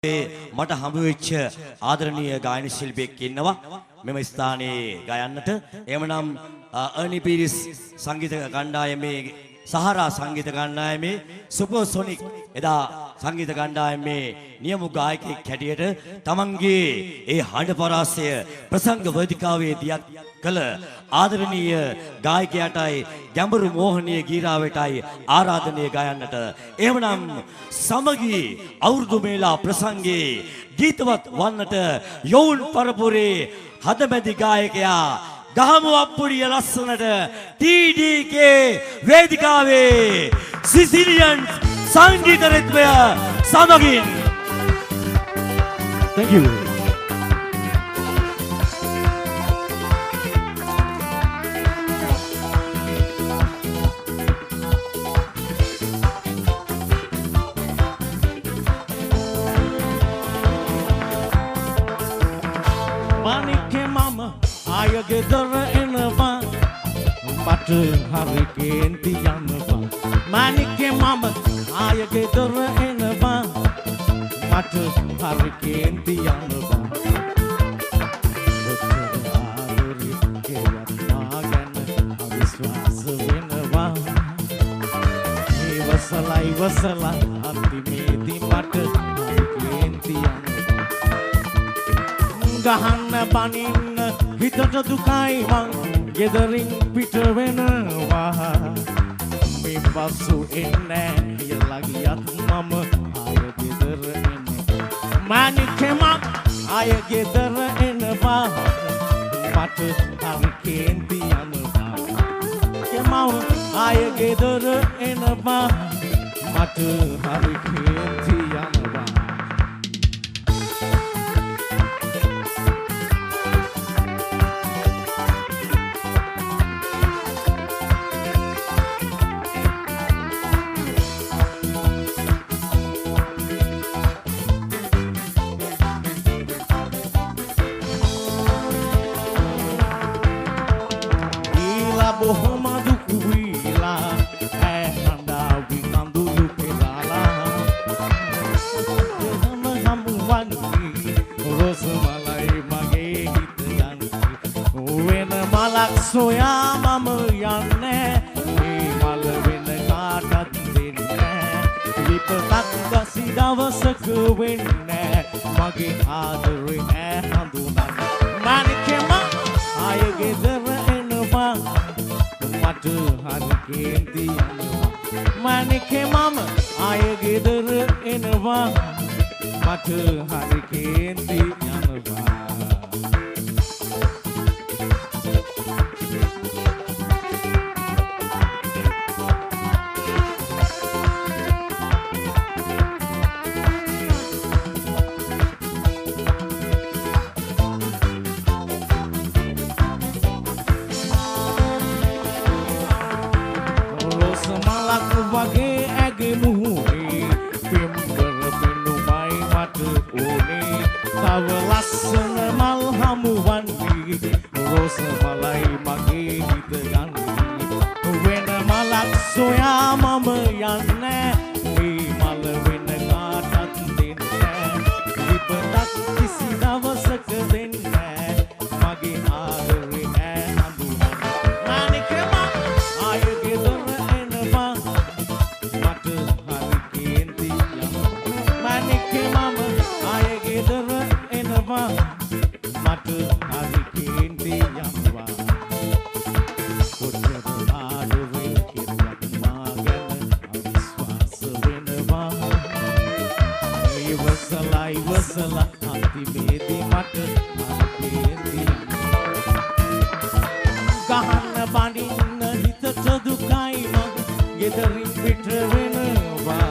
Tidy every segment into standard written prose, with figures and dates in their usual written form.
මට හම්බ වෙච්ච ආදරණීය ගායන ශිල්පියෙක් ඉන්නවා මෙම ස්ථානයේ ගයන්නට. එhmenan අර්නි පීරිස් සංගීත කණ්ඩායමේ සහරා සංගීත කණ්ඩායමේ සුපර්සොනික් එදා සංගීත කණ්ඩායමේ නියම ගායකයෙක් හැටියට තමන්ගේ ඒ හඬ පරාසය ප්‍රසංග වේදිකාවේ දියත් කළ ආදරණීය ගායකයාටයි ගැඹුරු මෝහනීය ගීරාවටයි ආරාධනය ගයන්නට. එhmenan සමගී අවුරුදු මේලා ප්‍රසංගයේ ගීතවත් වන්නට යෝන් පරපුරේ හදමැදි ගායකයා ගහමු අප්පුඩිය ලස්සනට TDK වේදිකාවේ සිසිලියන් සංගීත රිද්මය සමගින්. Thank you. ගෙදර එනවා මට හරි කේන්ති යනවා මානිකේ මම ආය ගෙදර එනවා මට හරි කේන්ති යනවා ආදරේ කියනවා ගැන අවිශ්වාස වෙනවා ඉවසලා අන්තිමේදී මට හරි කේන්ති යනවා ගහන්න බනින්න හිතට දුකයි මං ගෙදරින් පිට වෙනවා මේ පසු එන්නේ කියලා ගියත් මම ආය ගෙදර එන්නේ මානිකේ මම ආය ගෙදර එනවා මට හරි කේන්ති යනවා මම ආය ගෙදර එනවා මට හරි කේන්ති යනවා බොහොම දුක් වීලා ඇහඳා විඳුළු පෙරාලා එහම හමුවන්නේ රෝස මලයි මගේ හිත යන්නේ වෙන මලක් සොයා මම යන්නේ මේ මල වෙන කාටත් දෙන්නේ විපතක් ගසි දවසක වෙන්නේ මගේ ආදරේ ඇහඳුනන්නේ මානිකේ මම ආය ගෙදර එනවා මට හරි කේන්ති යනවා මානිකේ මම ආය ගෙදර එනවා මට හරි කේන්ති යනවා වගේ ඇගේ මුහුණේ පෙම්බර පෙනුමයි මට ඕනේ තව ලස්සන මල් හමුවන්නේ රෝස මලයි මගේ හිත යන්නේ වෙන මලක් සොයා මම යන්නේ මේ මල වෙන කාටත් දෙන්නේ විපතක් කිසි දවසක දෙන්නේ මගේ ආදරේ ඇහඳුනන්නේ මානිකේ මම ආය ගෙදර එනවා මට හරි කේන්ති යනවා මානිකේ මම ආය ගෙදර එනවා මට හරි කේන්ති යනවා කොච්චර ආදරේ කෙරුවත් මා ගැන අවිශ්වාස වෙනවා ඉවසලා අන්තිමේදී මට හරි කේන්ති ගහන්න බඳින්න හිතට දුකයි මං ගෙදරින් පිට වෙනවා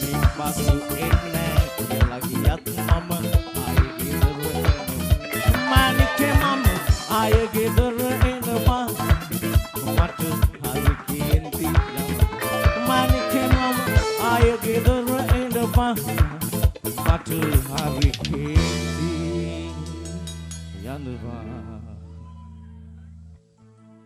මේ පසු එන්නේ කියලා ගියත් මම ආය ගෙදර එනවා මානිකේ මම ආය ගෙදර එනවා මට හරි කේන්ති යනවා මානිකේ මම ආය ගෙදර එනවා මට හරි කේන්ති යනවා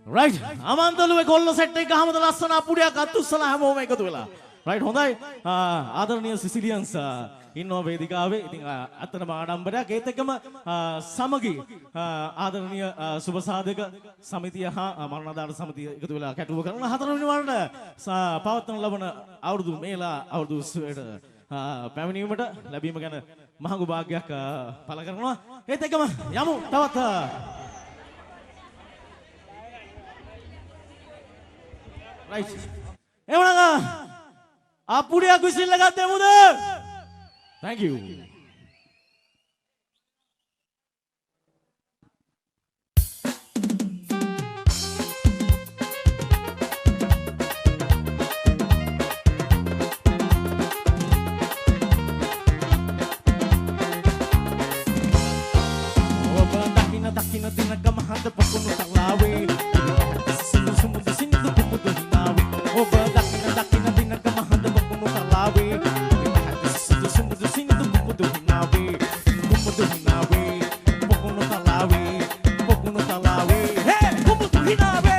right අමන්තලුවේ කොල්ල සෙට් එක ගහමද ලස්සන අපුඩියක් අත් උස්සලා හැමෝම එකතු වෙලා right හොඳයි ආදරණීය සිසිලියන්ස් ඉන්නවා වේදිකාවේ. ඉතින් අතනම ආඩම්බරයක් ඒත් එක්කම සමගි ආදරණීය සුබ සාධක සමිතිය හා මරණාධාර සමිතිය එකතු වෙලා කැටුව කරන 4 වෙනි වරට පවත්වන ලබන අවුරුදු මේලා අවුරුදු උත්සවයට පැමිණීමට ලැබීම ගැන මහඟු වාග්යක් පළ කරනවා. ඒත් එක්කම යමු තවත් right එවනම් අපුඩියක් විසිල්ල ගත්තෙමුද? thank you. Dakin tinag kamahad pakuno talawi sumud sinid kumud hinawi oba dakin tinag kamahad pakuno talawi sumud sinid kumud hinawi pakuno talawi hey kumud hinawi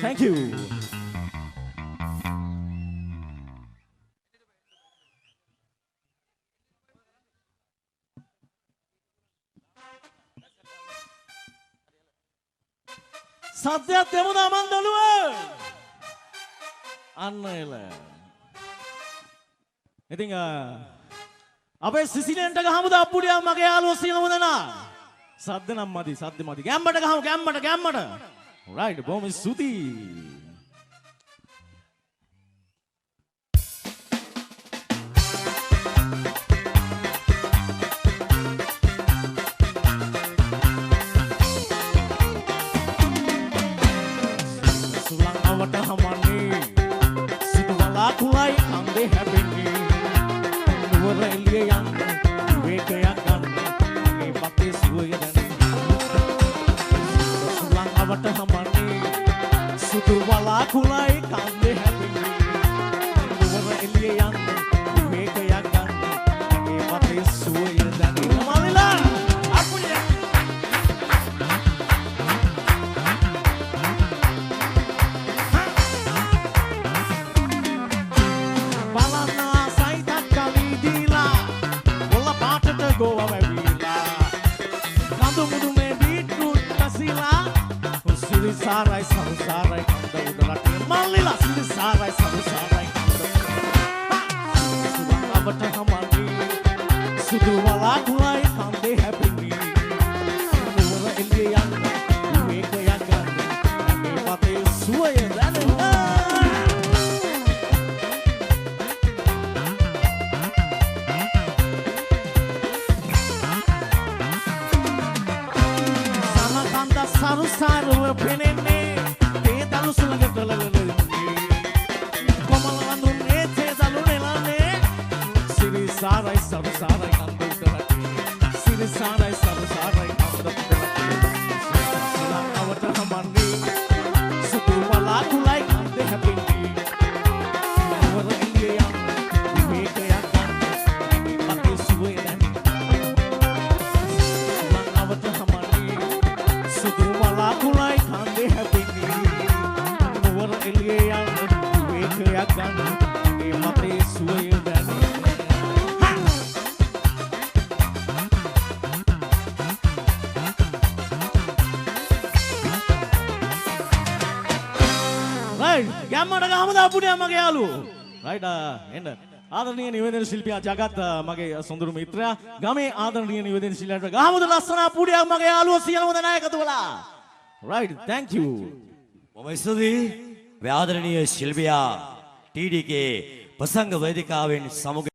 thank you. සත්‍යයක් දෙමුදා මන් දළුව අන්න එල ඉතින් අපේ සිසිලෙන්ට ගහමුද අප්පුඩියා මගේ යාළුවෝ සියලුම දෙනා සද්ද නම් මදි සද්ද මදි ගැම්මට ගහමු ගැම්මට right බොහොම ස්තුතියි Kulai ande habingi nuwara eliye yang wekaya gan e pate suya dani sulang awata hamani sudu wala kulai ande habingi nuwara eliye yang wekaya gan e pate suya dani malila apunya goa mevila kandu mudu me beetroot kasila siri sarai sarai kanda udalate malila siri sarai kanda sulang abata hamani sudu wala kulai kande happy nuwara eliye yang wekaya gan me pate suya dane සරු සරුව පෙනෙන්නේ ඒ දලු සුළඟට ලලලන්නේ කොමල වඳුන්නේ තේ දලු නෙලන්නේ සිරි සාරයි සරු සාරයි කන්ද උඩරටේ සිරි සාරයි සරු සාරයි කන්ද උඩරටේ ලංකවට හමන්නේ සුදු වලාකුලයි කන්ද හැපෙන්නේ වර එළිය යන විවේකයක් ගන්න මගේ සුවේ දැනෙන්නේ ලංකවට හමන්නේ සුදු වලාකුලයි කන්ද හැපෙන්නේ වර එළිය යන විවේකයක් ගන්න මගේ සුවේ දැනෙන්නේ යම්මඩ ගහමද අපුඩිය මගේ යාළුවෝ රයිට් එන්න ආදරණීය නිවේදන ශිල්පියා ජගත් මගේ සොඳුරු මිත්‍රයා ගමේ ආදරණීය නිවේදන ශිල්පියාට ගහමද ලස්සන අපුඩියක් මගේ යාළුවෝ සියලුම දෙනා එකතු වෙලා රයිට් thank you බොහොම ස්තුතියි ආදරණීය ශිල්පියා TDK ප්‍රසංග වේදිකාවෙන් සමුග